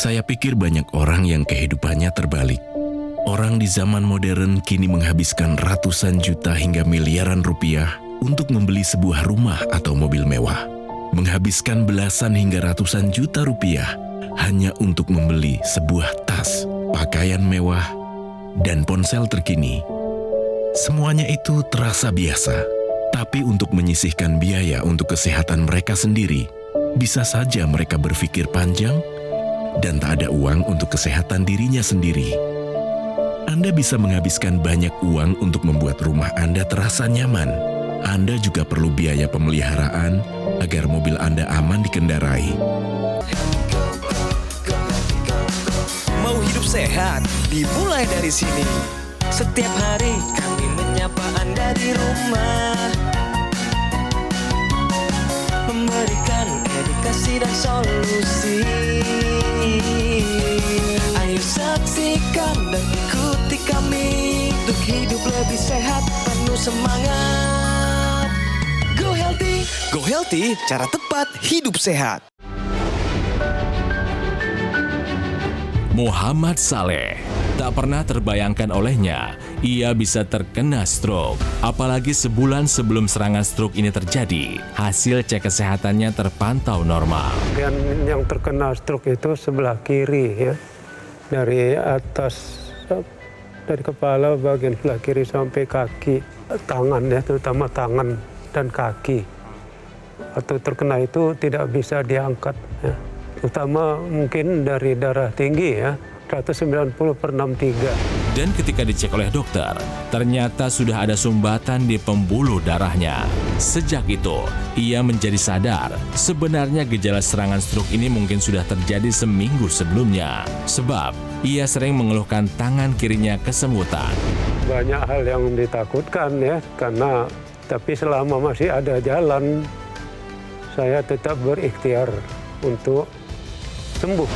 Saya pikir banyak orang yang kehidupannya terbalik. Orang di zaman modern kini menghabiskan ratusan juta hingga miliaran rupiah untuk membeli sebuah rumah atau mobil mewah. Menghabiskan belasan hingga ratusan juta rupiah hanya untuk membeli sebuah tas, pakaian mewah, dan ponsel terkini. Semuanya itu terasa biasa, tapi untuk menyisihkan biaya untuk kesehatan mereka sendiri, bisa saja mereka berpikir panjang dan tak ada uang untuk kesehatan dirinya sendiri. Anda bisa menghabiskan banyak uang untuk membuat rumah Anda terasa nyaman. Anda juga perlu biaya pemeliharaan agar mobil Anda aman dikendarai. Mau hidup sehat, dimulai dari sini. Setiap hari kami menyapa Anda di rumah, memberikan edukasi dan solusi. Ayo saksikan dan ikuti kami untuk hidup lebih sehat, penuh semangat. Go Healthy, cara tepat hidup sehat. Muhammad Saleh, tak pernah terbayangkan olehnya ia bisa terkena stroke. Apalagi sebulan sebelum serangan stroke ini terjadi, hasil cek kesehatannya terpantau normal. Yang terkena stroke itu sebelah kiri ya, dari atas, dari kepala bagian sebelah kiri sampai kaki, tangan ya, terutama tangan dan kaki. Atau terkena itu tidak bisa diangkat ya. Terutama mungkin dari darah tinggi ya, 190/63. Dan ketika dicek oleh dokter, ternyata sudah ada sumbatan di pembuluh darahnya. Sejak itu, ia menjadi sadar sebenarnya gejala serangan stroke ini mungkin sudah terjadi seminggu sebelumnya. Sebab ia sering mengeluhkan tangan kirinya kesemutan. Banyak hal yang ditakutkan ya, karena tapi selama masih ada jalan, saya tetap berikhtiar untuk sembuh.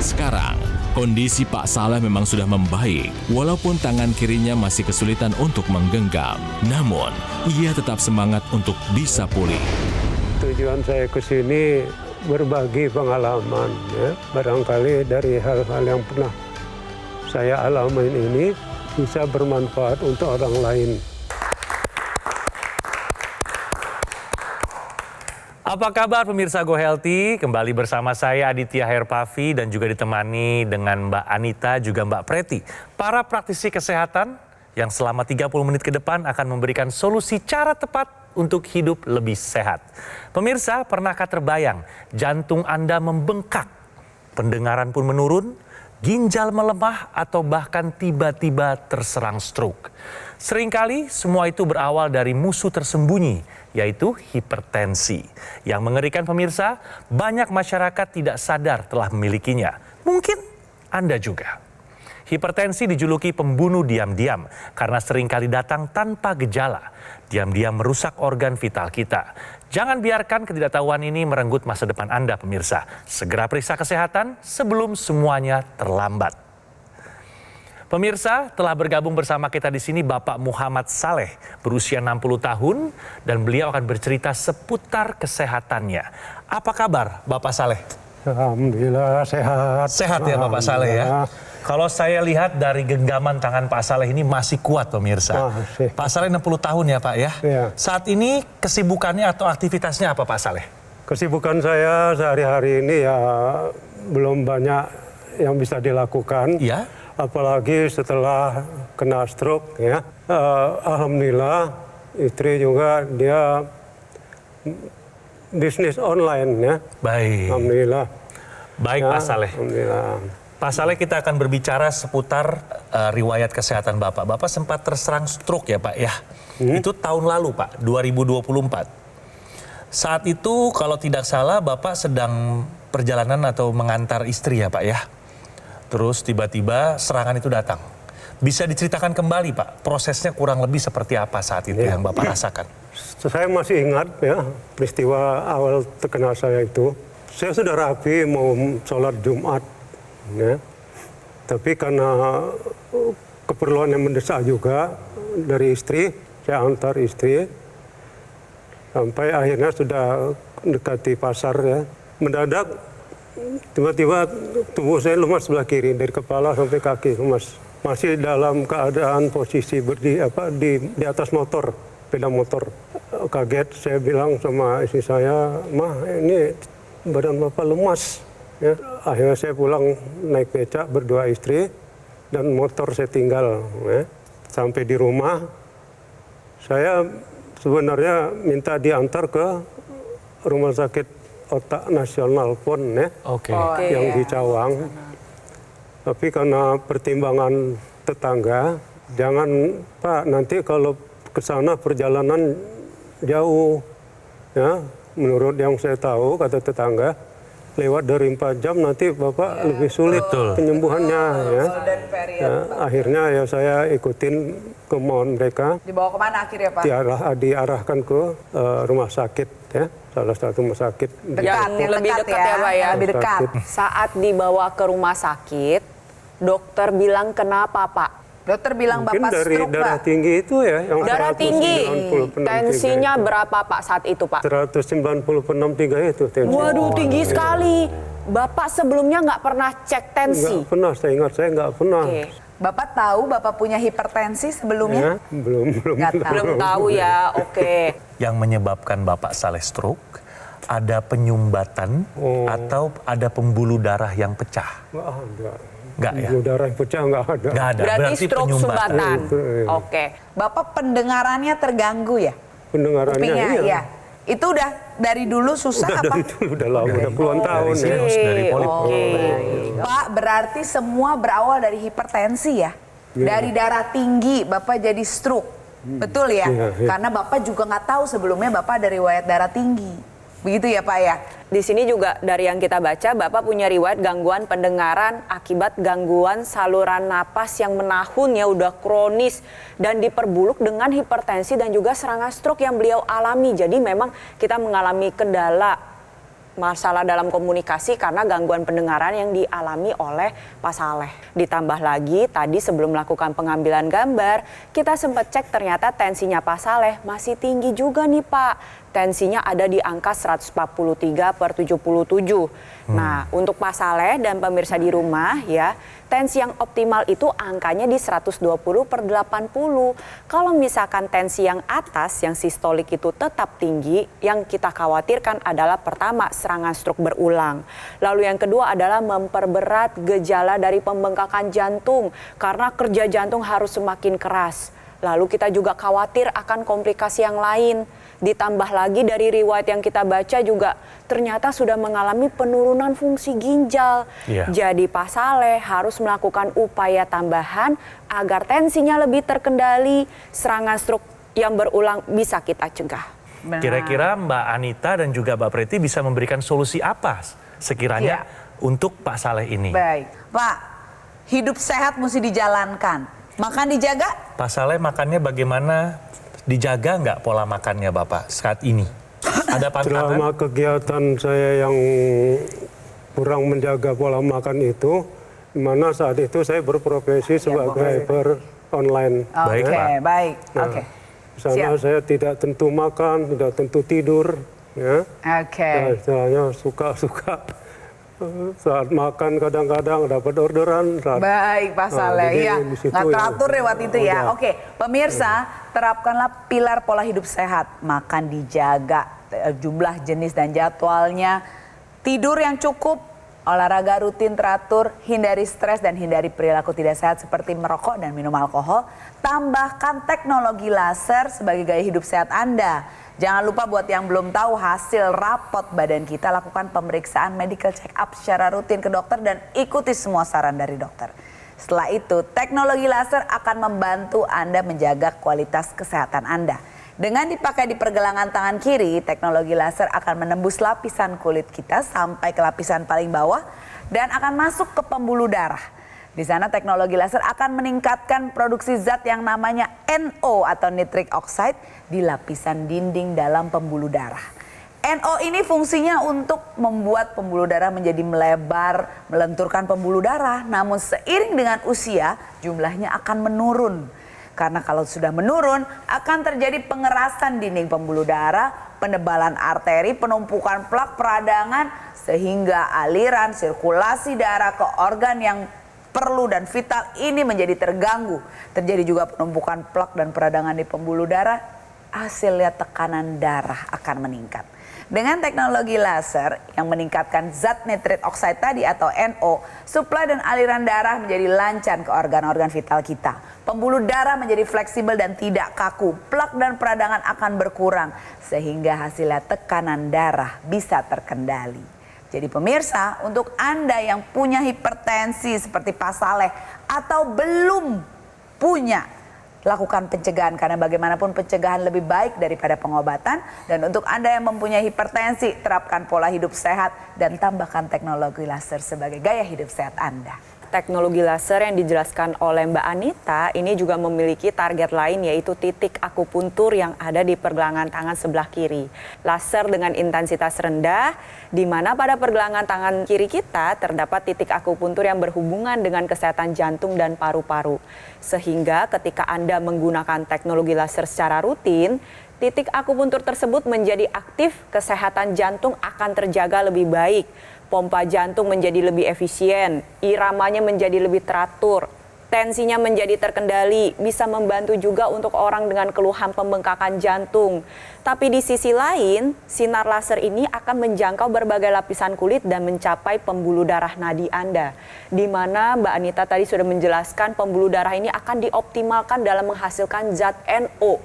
Sekarang, kondisi Pak Saleh memang sudah membaik, walaupun tangan kirinya masih kesulitan untuk menggenggam. Namun, ia tetap semangat untuk bisa pulih. Tujuan saya ke sini berbagi pengalaman, ya. Barangkali dari hal-hal yang pernah saya alami ini bisa bermanfaat untuk orang lain. Apa kabar pemirsa Go Healthy? Kembali bersama saya Aditya Herpavi dan juga ditemani dengan Mbak Anita juga Mbak Preti. Para praktisi kesehatan yang selama 30 menit ke depan akan memberikan solusi cara tepat untuk hidup lebih sehat. Pemirsa, pernahkah terbayang jantung Anda membengkak, pendengaran pun menurun, ginjal melemah atau bahkan tiba-tiba terserang stroke? Seringkali semua itu berawal dari musuh tersembunyi, yaitu hipertensi. Yang mengerikan pemirsa, banyak masyarakat tidak sadar telah memilikinya. Mungkin Anda juga. Hipertensi dijuluki pembunuh diam-diam karena seringkali datang tanpa gejala. Diam-diam merusak organ vital kita. Jangan biarkan ketidaktahuan ini merenggut masa depan Anda pemirsa. Segera periksa kesehatan sebelum semuanya terlambat. Pemirsa, telah bergabung bersama kita di sini Bapak Muhammad Saleh, berusia 60 tahun dan beliau akan bercerita seputar kesehatannya. Apa kabar Bapak Saleh? Alhamdulillah sehat. Sehat ya Bapak Saleh ya? Kalau saya lihat dari genggaman tangan Pak Saleh ini masih kuat pemirsa. Pak Saleh 60 tahun ya Pak ya? Ya. Saat ini kesibukannya atau aktivitasnya apa Pak Saleh? Kesibukan saya sehari-hari ini ya belum banyak yang bisa dilakukan. Ya. Apalagi setelah kena stroke ya. Alhamdulillah istri juga dia bisnis online ya. Baik. Alhamdulillah. Baik ya, Pak Saleh. Alhamdulillah. Pak Saleh, kita akan berbicara seputar riwayat kesehatan Bapak. Bapak sempat terserang stroke ya Pak ya. Itu tahun lalu Pak, 2024. Saat itu kalau tidak salah Bapak sedang perjalanan atau mengantar istri ya Pak ya. Terus tiba-tiba serangan itu datang. Bisa diceritakan kembali Pak, prosesnya kurang lebih seperti apa saat itu yang Bapak rasakan? Saya masih ingat ya peristiwa awal terkena saya itu. Saya sudah rapi mau sholat Jumat ya. Tapi karena keperluan yang mendesak juga dari istri, saya antar istri. Sampai akhirnya sudah mendekati pasar ya. Mendadak tiba-tiba tubuh saya lemas sebelah kiri dari kepala sampai kaki lemas. Masih dalam keadaan posisi di atas motor, sepeda motor. Kaget saya bilang sama istri saya, "Mah, ini badan Bapak lemas." Ya. Akhirnya saya pulang naik becak berdua istri dan motor saya tinggal. Ya. Sampai di rumah, saya sebenarnya minta diantar ke Rumah Sakit Otak Nasional PON ya, Oke. yang di Cawang. Tapi karena pertimbangan tetangga, jangan Pak, nanti kalau ke sana perjalanan jauh. Ya, menurut yang saya tahu, kata tetangga, lewat dari 4 jam nanti Bapak lebih sulit penyembuhannya. Ya. Ya, akhirnya ya saya ikutin kemauan mereka. Dibawa kemana akhirnya Pak? Diarahkan ke rumah sakit ya, salah satu rumah sakit. Dekat, yang lebih dekat dekat ya, Pak, ya. Lebih dekat. Saat dibawa ke rumah sakit, dokter bilang kenapa, Pak? Dokter bilang Mungkin Bapak dari stroke, darah Pak. tinggi itu ya, yang Darah tinggi. 190/63 Tensinya itu. berapa, Pak, saat itu, Pak? 190/63 itu tensi. Waduh, tinggi sekali. Bapak sebelumnya nggak pernah cek tensi? Nggak pernah, saya ingat saya nggak pernah. Oke. Bapak tahu Bapak punya hipertensi sebelumnya? Ya, belum Nggak tahu. Belum tahu ya, oke. Yang menyebabkan Bapak Saleh stroke, ada penyumbatan atau ada pembuluh darah yang pecah? Nggak ada. Nggak ya? Pembuluh darah yang pecah nggak ada. Nggak ada. Berarti stroke sumbatan. Itu, iya. Oke. Bapak pendengarannya terganggu ya? Pendengarannya Kupingnya, iya. iya. Itu udah dari dulu susah Udah apa? dari dulu, udah lama, udah puluhan tahun ya. Serius, dari polip. Oke. Pak, berarti semua berawal dari hipertensi ya? Dari darah tinggi Bapak jadi stroke. Betul ya? Iya, iya. Karena Bapak juga nggak tahu sebelumnya Bapak ada riwayat darah tinggi. Begitu ya Pak ya? Di sini juga dari yang kita baca, Bapak punya riwayat gangguan pendengaran akibat gangguan saluran napas yang menahun ya, udah kronis dan diperbuluk dengan hipertensi dan juga serangan stroke yang beliau alami. Jadi memang kita mengalami kendala masalah dalam komunikasi karena gangguan pendengaran yang dialami oleh Pak Saleh. Ditambah lagi tadi sebelum melakukan pengambilan gambar, kita sempat cek ternyata tensinya Pak Saleh masih tinggi juga nih Pak. Tensinya ada di angka 143/77. Nah, untuk Pak Saleh dan pemirsa di rumah ya, tensi yang optimal itu angkanya di 120/80. Kalau misalkan tensi yang atas, yang sistolik itu tetap tinggi, yang kita khawatirkan adalah pertama serangan stroke berulang. Lalu yang kedua adalah memperberat gejala dari pembengkakan jantung karena kerja jantung harus semakin keras. Lalu kita juga khawatir akan komplikasi yang lain. Ditambah lagi dari riwayat yang kita baca juga ternyata sudah mengalami penurunan fungsi ginjal. Iya. Jadi Pak Saleh harus melakukan upaya tambahan agar tensinya lebih terkendali, serangan stroke yang berulang bisa kita cegah. Benar. Kira-kira Mbak Anita dan juga Mbak Preti bisa memberikan solusi apa sekiranya untuk Pak Saleh ini? Baik. Pak, hidup sehat mesti dijalankan. Makan dijaga? Pak Saleh makannya bagaimana? Dijaga nggak pola makannya Bapak saat ini? Ada pantangan? Selama kegiatan saya yang kurang menjaga pola makan itu, di mana saat itu saya berprofesi sebagai online. Baik, Oke, Pak. baik. Nah, Oke. di sana Siap. saya tidak tentu makan, tidak tentu tidur, ya. Oke. Nah, istilahnya suka-suka saat makan kadang-kadang dapat orderan. Baik, Pak Saleh. jadi Iya, di situ nggak ya. teratur lewat itu ya. Udah. Oke, pemirsa, terapkanlah pilar pola hidup sehat. Makan dijaga, jumlah jenis dan jadwalnya. Tidur yang cukup, olahraga rutin teratur, hindari stres dan hindari perilaku tidak sehat seperti merokok dan minum alkohol. Tambahkan teknologi laser sebagai gaya hidup sehat Anda. Jangan lupa buat yang belum tahu hasil rapot badan kita, lakukan pemeriksaan medical check up secara rutin ke dokter dan ikuti semua saran dari dokter. Setelah itu, teknologi laser akan membantu Anda menjaga kualitas kesehatan Anda. Dengan dipakai di pergelangan tangan kiri, teknologi laser akan menembus lapisan kulit kita sampai ke lapisan paling bawah dan akan masuk ke pembuluh darah. Di sana teknologi laser akan meningkatkan produksi zat yang namanya NO atau nitric oxide di lapisan dinding dalam pembuluh darah. NO ini fungsinya untuk membuat pembuluh darah menjadi melebar, melenturkan pembuluh darah. Namun seiring dengan usia, jumlahnya akan menurun. Karena kalau sudah menurun akan terjadi pengerasan dinding pembuluh darah, penebalan arteri, penumpukan plak peradangan sehingga aliran sirkulasi darah ke organ yang perlu dan vital ini menjadi terganggu. Terjadi juga penumpukan plak dan peradangan di pembuluh darah, hasilnya tekanan darah akan meningkat. Dengan teknologi laser yang meningkatkan zat nitrit oxide tadi atau NO, suplai dan aliran darah menjadi lancar ke organ-organ vital kita. Pembuluh darah menjadi fleksibel dan tidak kaku, plak dan peradangan akan berkurang sehingga hasilnya tekanan darah bisa terkendali. Jadi pemirsa, untuk Anda yang punya hipertensi seperti Pak Saleh atau belum punya, lakukan pencegahan karena bagaimanapun pencegahan lebih baik daripada pengobatan. Dan untuk Anda yang mempunyai hipertensi, terapkan pola hidup sehat dan tambahkan teknologi laser sebagai gaya hidup sehat Anda. Teknologi laser yang dijelaskan oleh Mbak Anita ini juga memiliki target lain, yaitu titik akupuntur yang ada di pergelangan tangan sebelah kiri. Laser dengan intensitas rendah, di mana pada pergelangan tangan kiri kita terdapat titik akupuntur yang berhubungan dengan kesehatan jantung dan paru-paru. Sehingga ketika Anda menggunakan teknologi laser secara rutin, titik akupuntur tersebut menjadi aktif, kesehatan jantung akan terjaga lebih baik. Pompa jantung menjadi lebih efisien, iramanya menjadi lebih teratur, tensinya menjadi terkendali, bisa membantu juga untuk orang dengan keluhan pembengkakan jantung. Tapi di sisi lain, sinar laser ini akan menjangkau berbagai lapisan kulit dan mencapai pembuluh darah nadi Anda. Di mana Mbak Anita tadi sudah menjelaskan pembuluh darah ini akan dioptimalkan dalam menghasilkan zat NO.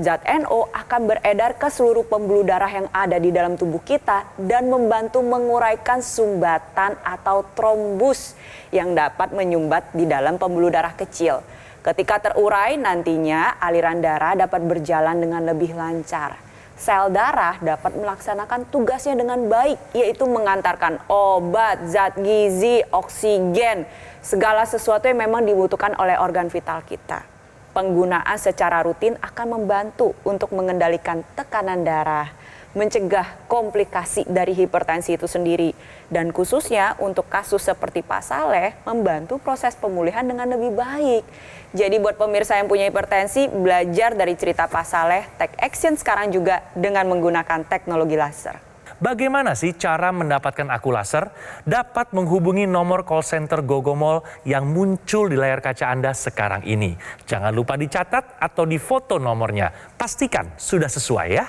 Zat NO akan beredar ke seluruh pembuluh darah yang ada di dalam tubuh kita dan membantu menguraikan sumbatan atau trombus yang dapat menyumbat di dalam pembuluh darah kecil. Ketika terurai, nantinya aliran darah dapat berjalan dengan lebih lancar. Sel darah dapat melaksanakan tugasnya dengan baik, yaitu mengantarkan obat, zat gizi, oksigen, segala sesuatu yang memang dibutuhkan oleh organ vital kita. Penggunaan secara rutin akan membantu untuk mengendalikan tekanan darah, mencegah komplikasi dari hipertensi itu sendiri. Dan khususnya untuk kasus seperti Pak Saleh, membantu proses pemulihan dengan lebih baik. Jadi buat pemirsa yang punya hipertensi, belajar dari cerita Pak Saleh, take action sekarang juga dengan menggunakan teknologi laser. Bagaimana sih cara mendapatkan aku laser? Dapat menghubungi nomor call center Gogomol yang muncul di layar kaca Anda sekarang ini. Jangan lupa dicatat atau difoto nomornya. Pastikan sudah sesuai ya.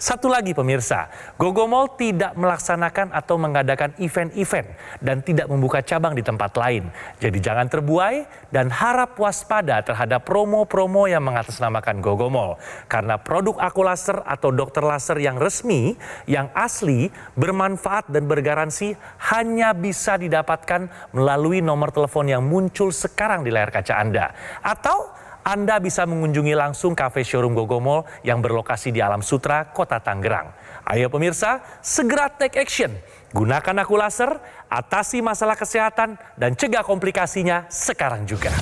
Satu lagi pemirsa, Gogomol tidak melaksanakan atau mengadakan event-event dan tidak membuka cabang di tempat lain. Jadi jangan terbuai dan harap waspada terhadap promo-promo yang mengatasnamakan Gogomol. Karena produk aku laser atau dokter laser yang resmi, yang asli, bermanfaat dan bergaransi hanya bisa didapatkan melalui nomor telepon yang muncul sekarang di layar kaca Anda. Atau Anda bisa mengunjungi langsung kafe showroom Gogomol yang berlokasi di Alam Sutra, Kota Tangerang. Ayo pemirsa, segera take action. Gunakan aku laser, atasi masalah kesehatan, dan cegah komplikasinya sekarang juga.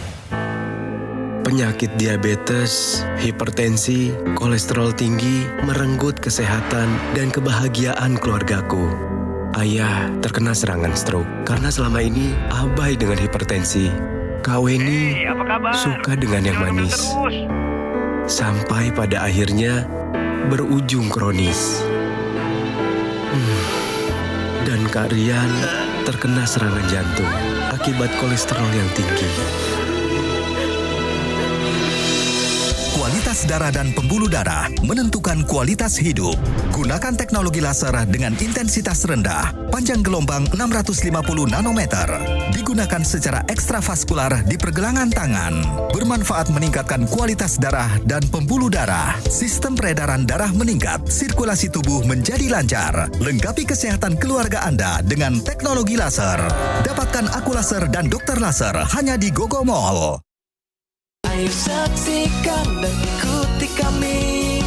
Penyakit diabetes, hipertensi, kolesterol tinggi merenggut kesehatan dan kebahagiaan keluargaku. Ayah terkena serangan stroke karena selama ini abai dengan hipertensi. Kak Weni suka dengan yang manis. Sampai pada akhirnya berujung kronis. Dan Kak Rian terkena serangan jantung akibat kolesterol yang tinggi. Kualitas darah dan pembuluh darah menentukan kualitas hidup. Gunakan teknologi laser dengan intensitas rendah, panjang gelombang 650 nanometer. Digunakan secara ekstravaskular di pergelangan tangan. Bermanfaat meningkatkan kualitas darah dan pembuluh darah. Sistem peredaran darah meningkat, sirkulasi tubuh menjadi lancar. Lengkapi kesehatan keluarga Anda dengan teknologi laser. Dapatkan aku laser dan dokter laser hanya di Gogomol. Ayo saksikan dan ikuti kami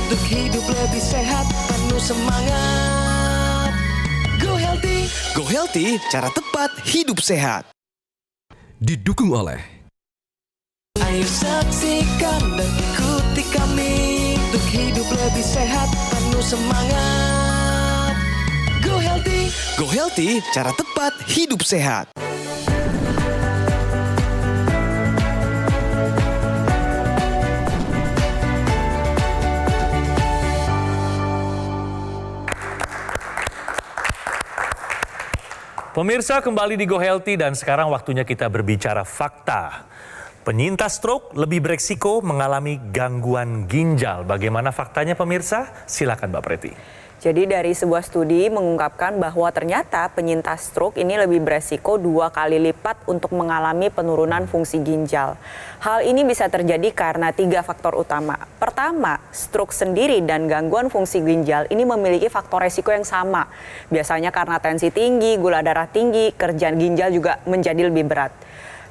untuk hidup lebih sehat, penuh semangat. Go Healthy. Go Healthy, cara tepat hidup sehat. Didukung oleh Ayo saksikan dan ikuti kami untuk hidup lebih sehat, penuh semangat. Go Healthy. Go Healthy, cara tepat hidup sehat. Pemirsa, kembali di Go Healthy dan sekarang waktunya kita berbicara fakta. Penyintas stroke lebih beresiko mengalami gangguan ginjal. Bagaimana faktanya pemirsa? Silakan Mbak Preti. Jadi dari sebuah studi mengungkapkan bahwa ternyata penyintas stroke ini lebih beresiko 2 kali lipat untuk mengalami penurunan fungsi ginjal. Hal ini bisa terjadi karena 3 faktor utama. Pertama, stroke sendiri dan gangguan fungsi ginjal ini memiliki faktor resiko yang sama. Biasanya karena tensi tinggi, gula darah tinggi, kerjaan ginjal juga menjadi lebih berat.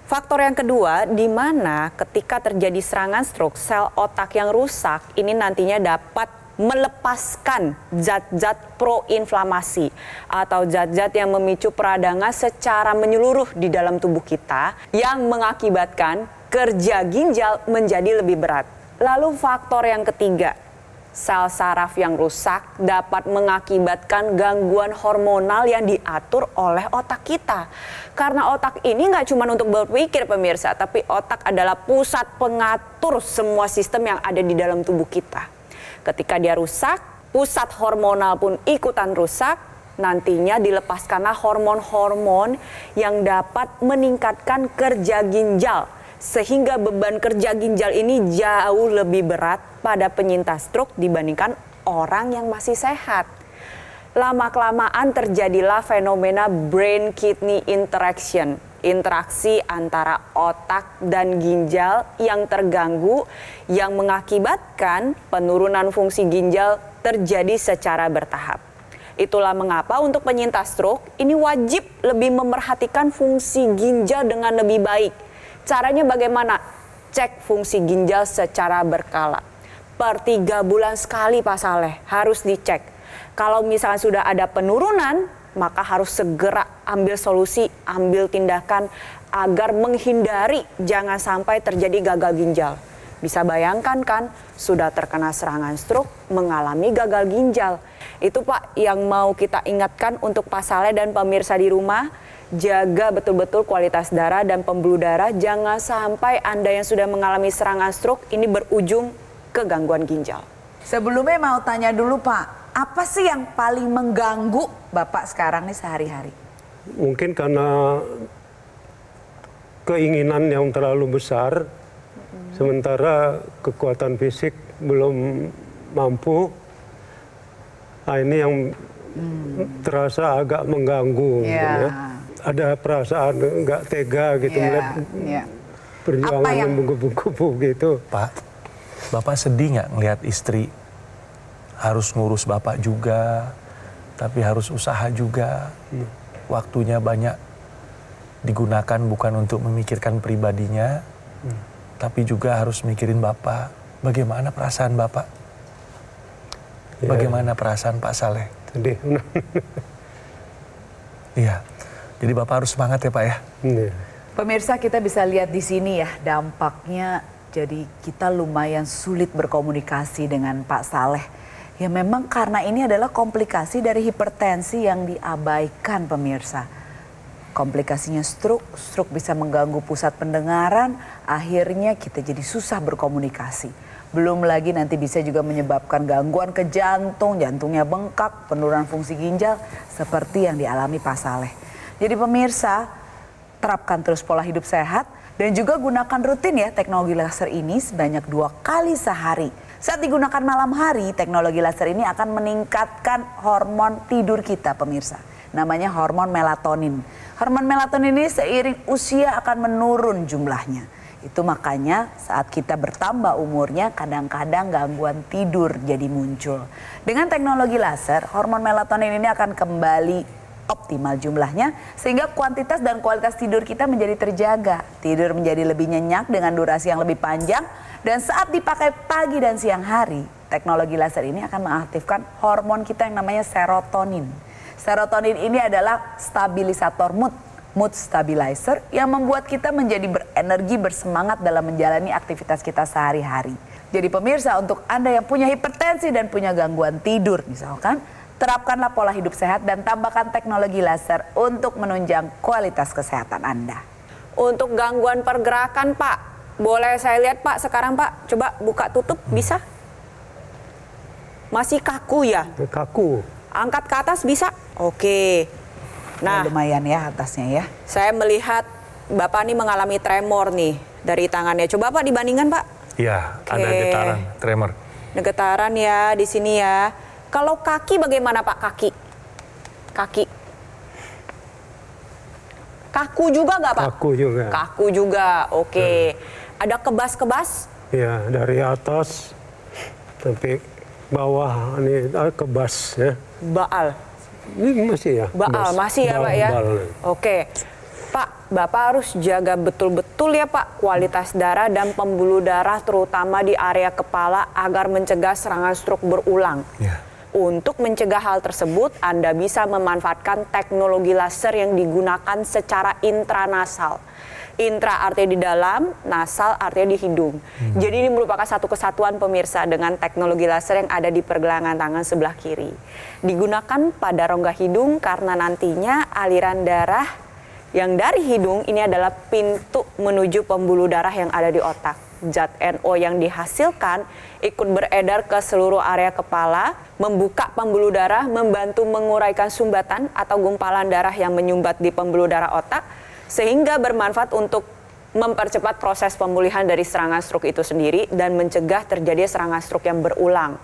Faktor yang kedua, di mana ketika terjadi serangan stroke, sel otak yang rusak ini nantinya dapat melepaskan zat-zat proinflamasi atau zat-zat yang memicu peradangan secara menyeluruh di dalam tubuh kita yang mengakibatkan kerja ginjal menjadi lebih berat. Lalu faktor yang ketiga, sel saraf yang rusak dapat mengakibatkan gangguan hormonal yang diatur oleh otak kita. Karena otak ini nggak cuma untuk berpikir pemirsa, tapi otak adalah pusat pengatur semua sistem yang ada di dalam tubuh kita. Ketika dia rusak, pusat hormonal pun ikutan rusak, nantinya dilepaskanlah hormon-hormon yang dapat meningkatkan kerja ginjal. Sehingga beban kerja ginjal ini jauh lebih berat pada penyintas stroke dibandingkan orang yang masih sehat. Lama-kelamaan terjadilah fenomena brain-kidney interaction. Interaksi antara otak dan ginjal yang terganggu yang mengakibatkan penurunan fungsi ginjal terjadi secara bertahap. Itulah mengapa untuk penyintas stroke ini wajib lebih memerhatikan fungsi ginjal dengan lebih baik. Caranya bagaimana? Cek fungsi ginjal secara berkala. Per 3 bulan sekali Pak Saleh harus dicek. Kalau misalnya sudah ada penurunan, maka harus segera ambil solusi, ambil tindakan agar menghindari jangan sampai terjadi gagal ginjal. Bisa bayangkan kan, sudah terkena serangan stroke, mengalami gagal ginjal. Itu Pak yang mau kita ingatkan untuk Pak Saleh dan pemirsa di rumah, jaga betul-betul kualitas darah dan pembuluh darah. Jangan sampai Anda yang sudah mengalami serangan stroke ini berujung ke gangguan ginjal. Sebelumnya mau tanya dulu Pak, apa sih yang paling mengganggu Bapak sekarang nih sehari-hari? Mungkin karena keinginan yang terlalu besar, sementara kekuatan fisik belum mampu. Nah, ini yang terasa agak mengganggu. Ya. Ada perasaan nggak tega gitu melihat perjuangan yang menggebu-gebu gitu. Pak, Bapak sedih nggak ngelihat istri harus ngurus Bapak juga, tapi harus usaha juga. Waktunya banyak digunakan bukan untuk memikirkan pribadinya, tapi juga harus mikirin Bapak. Bagaimana perasaan Bapak? Bagaimana perasaan Pak Saleh? Sedih. Iya, jadi Bapak harus semangat ya Pak ya. Pemirsa, kita bisa lihat di sini ya dampaknya. Jadi kita lumayan sulit berkomunikasi dengan Pak Saleh. Ya memang karena ini adalah komplikasi dari hipertensi yang diabaikan pemirsa. Komplikasinya stroke bisa mengganggu pusat pendengaran, akhirnya kita jadi susah berkomunikasi. Belum lagi nanti bisa juga menyebabkan gangguan ke jantung, jantungnya bengkak, penurunan fungsi ginjal seperti yang dialami Pak Saleh. Jadi pemirsa, terapkan terus pola hidup sehat dan juga gunakan rutin ya teknologi laser ini sebanyak 2 kali sehari. Saat digunakan malam hari, teknologi laser ini akan meningkatkan hormon tidur kita pemirsa. Namanya hormon melatonin. Hormon melatonin ini seiring usia akan menurun jumlahnya. Itu makanya saat kita bertambah umurnya kadang-kadang gangguan tidur jadi muncul. Dengan teknologi laser, hormon melatonin ini akan kembali optimal jumlahnya sehingga kuantitas dan kualitas tidur kita menjadi terjaga. Tidur menjadi lebih nyenyak dengan durasi yang lebih panjang. Dan saat dipakai pagi dan siang hari, teknologi laser ini akan mengaktifkan hormon kita yang namanya serotonin. Serotonin ini adalah stabilisator mood stabilizer yang membuat kita menjadi berenergi, bersemangat dalam menjalani aktivitas kita sehari-hari. Jadi pemirsa, untuk Anda yang punya hipertensi dan punya gangguan tidur misalkan, terapkanlah pola hidup sehat dan tambahkan teknologi laser untuk menunjang kualitas kesehatan Anda. Untuk gangguan pergerakan Pak, boleh saya lihat Pak sekarang Pak, coba buka tutup bisa? Masih kaku ya? Kaku. Angkat ke atas bisa? Oke. Nah, lumayan ya atasnya ya. saya melihat Bapak nih mengalami tremor nih dari tangannya. Coba Pak dibandingkan Pak. Iya, Oke. ada getaran, tremor. Ada getaran ya di sini ya. Kalau kaki bagaimana Pak? Kaki. Kaku juga nggak Pak? Kaku juga. Kaku juga, oke. Ada kebas-kebas? Ya, dari atas sampai bawah ini kebas ya. Baal. Ini masih ya? Baal, kebas. masih ya Pak ya? Baal. Oke. Pak, Bapak harus jaga betul-betul ya Pak kualitas darah dan pembuluh darah terutama di area kepala agar mencegah serangan stroke berulang. Ya. Untuk mencegah hal tersebut, Anda bisa memanfaatkan teknologi laser yang digunakan secara intranasal. Intra artinya di dalam, nasal artinya di hidung. Jadi ini merupakan satu kesatuan pemirsa dengan teknologi laser yang ada di pergelangan tangan sebelah kiri. Digunakan pada rongga hidung karena nantinya aliran darah yang dari hidung ini adalah pintu menuju pembuluh darah yang ada di otak. Zat NO yang dihasilkan ikut beredar ke seluruh area kepala, membuka pembuluh darah, membantu menguraikan sumbatan atau gumpalan darah yang menyumbat di pembuluh darah otak, sehingga bermanfaat untuk mempercepat proses pemulihan dari serangan stroke itu sendiri dan mencegah terjadi serangan stroke yang berulang.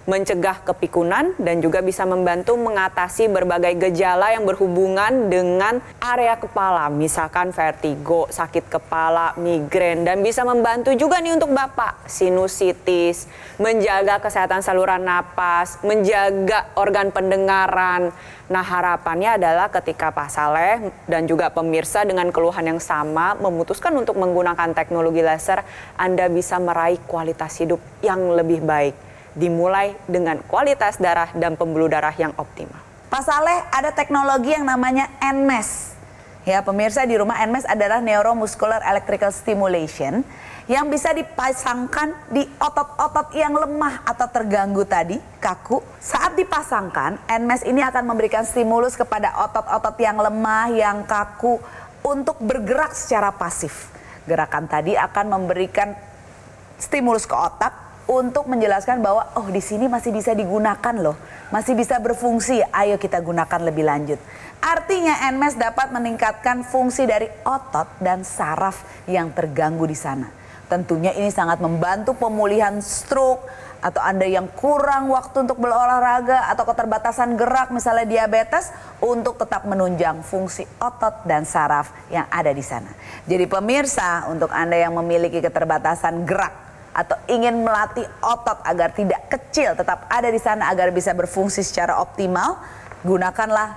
Mencegah kepikunan dan juga bisa membantu mengatasi berbagai gejala yang berhubungan dengan area kepala, misalkan vertigo, sakit kepala, migrain, dan bisa membantu juga nih untuk Bapak sinusitis, menjaga kesehatan saluran napas, menjaga organ pendengaran. Nah, harapannya adalah ketika Pak Saleh dan juga pemirsa dengan keluhan yang sama memutuskan untuk menggunakan teknologi laser, Anda bisa meraih kualitas hidup yang lebih baik. Dimulai dengan kualitas darah dan pembuluh darah yang optimal. Pak Saleh, ada teknologi yang namanya NMES. Ya, pemirsa di rumah, NMES adalah Neuromuscular Electrical Stimulation yang bisa dipasangkan di otot-otot yang lemah atau terganggu tadi, kaku. Saat dipasangkan, NMES ini akan memberikan stimulus kepada otot-otot yang lemah, yang kaku untuk bergerak secara pasif. Gerakan tadi akan memberikan stimulus ke otak untuk menjelaskan bahwa oh di sini masih bisa digunakan loh, masih bisa berfungsi, ayo kita gunakan lebih lanjut. Artinya NMES dapat meningkatkan fungsi dari otot dan saraf yang terganggu di sana. Tentunya ini sangat membantu pemulihan stroke atau Anda yang kurang waktu untuk berolahraga atau keterbatasan gerak misalnya diabetes untuk tetap menunjang fungsi otot dan saraf yang ada di sana. Jadi pemirsa, untuk Anda yang memiliki keterbatasan gerak atau ingin melatih otot agar tidak kecil tetap ada di sana agar bisa berfungsi secara optimal, gunakanlah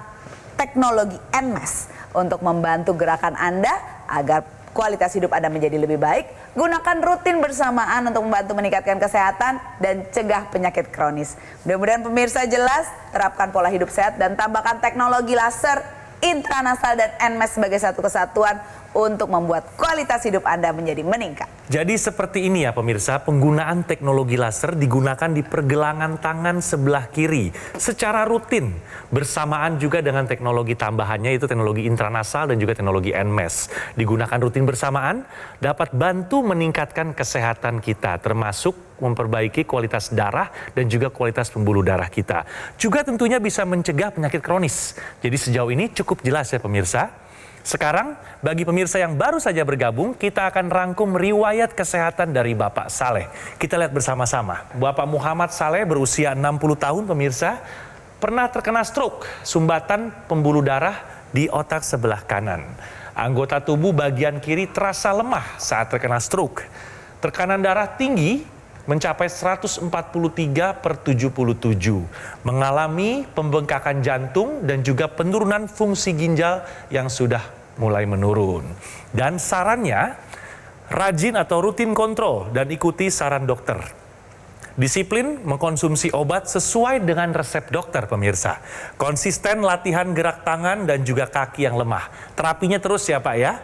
teknologi NMES untuk membantu gerakan Anda agar kualitas hidup Anda menjadi lebih baik. Gunakan rutin bersamaan untuk membantu meningkatkan kesehatan dan cegah penyakit kronis. Mudah-mudahan pemirsa jelas, terapkan pola hidup sehat dan tambahkan teknologi laser, intranasal dan NMES sebagai satu kesatuan untuk membuat kualitas hidup Anda menjadi meningkat. Jadi seperti ini ya pemirsa, penggunaan teknologi laser digunakan di pergelangan tangan sebelah kiri secara rutin. Bersamaan juga dengan teknologi tambahannya yaitu teknologi intranasal dan juga teknologi NMES. Digunakan rutin bersamaan dapat bantu meningkatkan kesehatan kita termasuk memperbaiki kualitas darah dan juga kualitas pembuluh darah kita. Juga tentunya bisa mencegah penyakit kronis. Jadi sejauh ini cukup jelas ya pemirsa. Sekarang, bagi pemirsa yang baru saja bergabung, kita akan rangkum riwayat kesehatan dari Bapak Saleh. Kita lihat bersama-sama. Bapak Muhammad Saleh berusia 60 tahun pemirsa, pernah terkena stroke, sumbatan pembuluh darah di otak sebelah kanan. Anggota tubuh bagian kiri terasa lemah saat terkena stroke. Tekanan darah tinggi mencapai 143/77, mengalami pembengkakan jantung dan juga penurunan fungsi ginjal yang sudah mulai menurun. Dan sarannya, rajin atau rutin kontrol dan ikuti saran dokter. Disiplin mengkonsumsi obat sesuai dengan resep dokter pemirsa. Konsisten latihan gerak tangan dan juga kaki yang lemah. Terapinya terus ya Pak ya.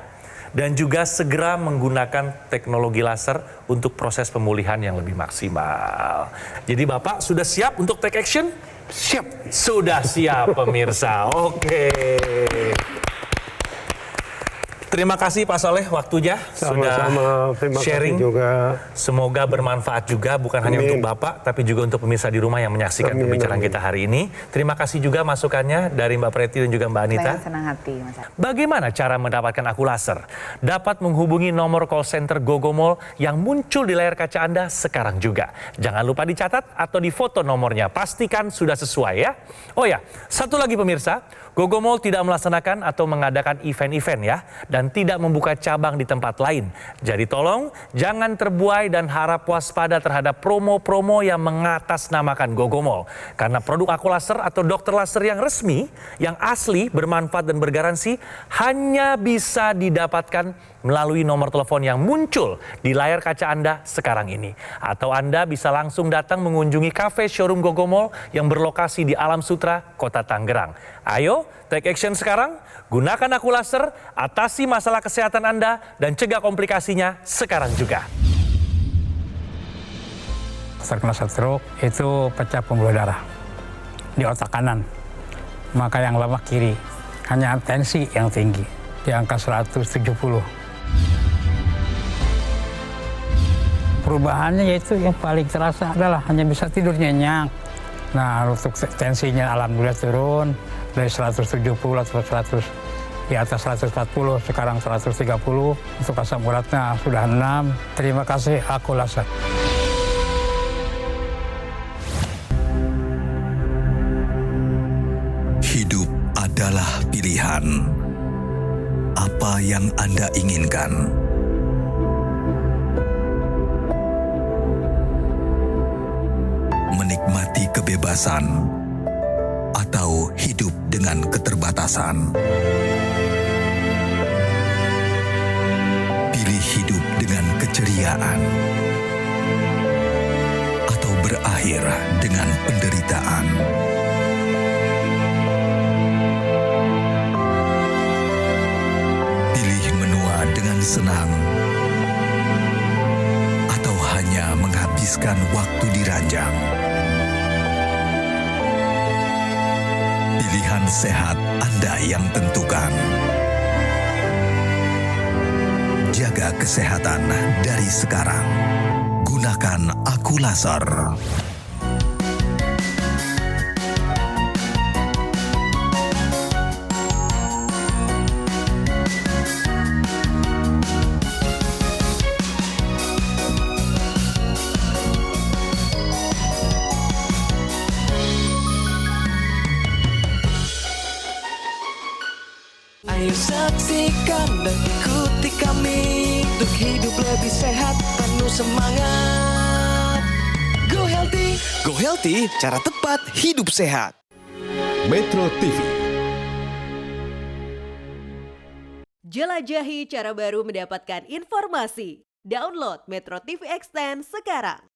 Dan juga segera menggunakan teknologi laser untuk proses pemulihan yang lebih maksimal. Jadi Bapak sudah siap untuk take action? Siap. Sudah siap pemirsa. Oke. Terima kasih Pak Soleh waktunya Sama-sama, sudah terima sharing. kasih juga. Semoga bermanfaat juga bukan hanya Amin. untuk Bapak tapi juga untuk pemirsa di rumah yang menyaksikan Amin, pembicaraan amin. kita hari ini. Terima kasih juga masukannya dari Mbak Preti dan juga Mbak Anita. Saya senang hati, Mas Adi. Bagaimana cara mendapatkan aku laser? Dapat menghubungi nomor call center Gogomall yang muncul di layar kaca Anda sekarang juga. Jangan lupa dicatat atau difoto nomornya. Pastikan sudah sesuai ya. Oh ya, satu lagi pemirsa, Gogomall tidak melaksanakan atau mengadakan event-event ya, dan tidak membuka cabang di tempat lain. Jadi tolong jangan terbuai dan harap waspada terhadap promo-promo yang mengatasnamakan Gogomall. Karena produk aku laser atau dokter laser yang resmi, yang asli, bermanfaat dan bergaransi hanya bisa didapatkan melalui nomor telepon yang muncul di layar kaca Anda sekarang ini. Atau Anda bisa langsung datang mengunjungi kafe showroom Gogomall yang berlokasi di Alam Sutra, Kota Tangerang. Ayo, take action sekarang, gunakan aku laser, atasi masalah kesehatan Anda, dan cegah komplikasinya sekarang juga. Terkena stroke itu pecah pembuluh darah di otak kanan, maka yang lemah kiri, hanya tensi yang tinggi di angka 170. Perubahannya yaitu yang paling terasa adalah hanya bisa tidur nyenyak. Nah, untuk tensinya alhamdulillah turun dari 170 atau 100 di atas 140, sekarang 130. Untuk asam uratnya sudah 6. Terima kasih aku laser. Hidup adalah pilihan. Apa yang Anda inginkan? Menikmati kebebasan atau hidup dengan keterbatasan? Pilih hidup dengan keceriaan atau berakhir dengan penderitaan? Pilih menua dengan senang atau hanya menghabiskan waktu di ranjang? Pilihan sehat Anda yang tentukan. Jaga kesehatan dari sekarang. Gunakan aku laser. Ayo saksikan dan ikuti kami untuk hidup lebih sehat, penuh semangat. Go Healthy, cara tepat hidup sehat. Metro TV. Jelajahi cara baru mendapatkan informasi. Download Metro TV Extend sekarang.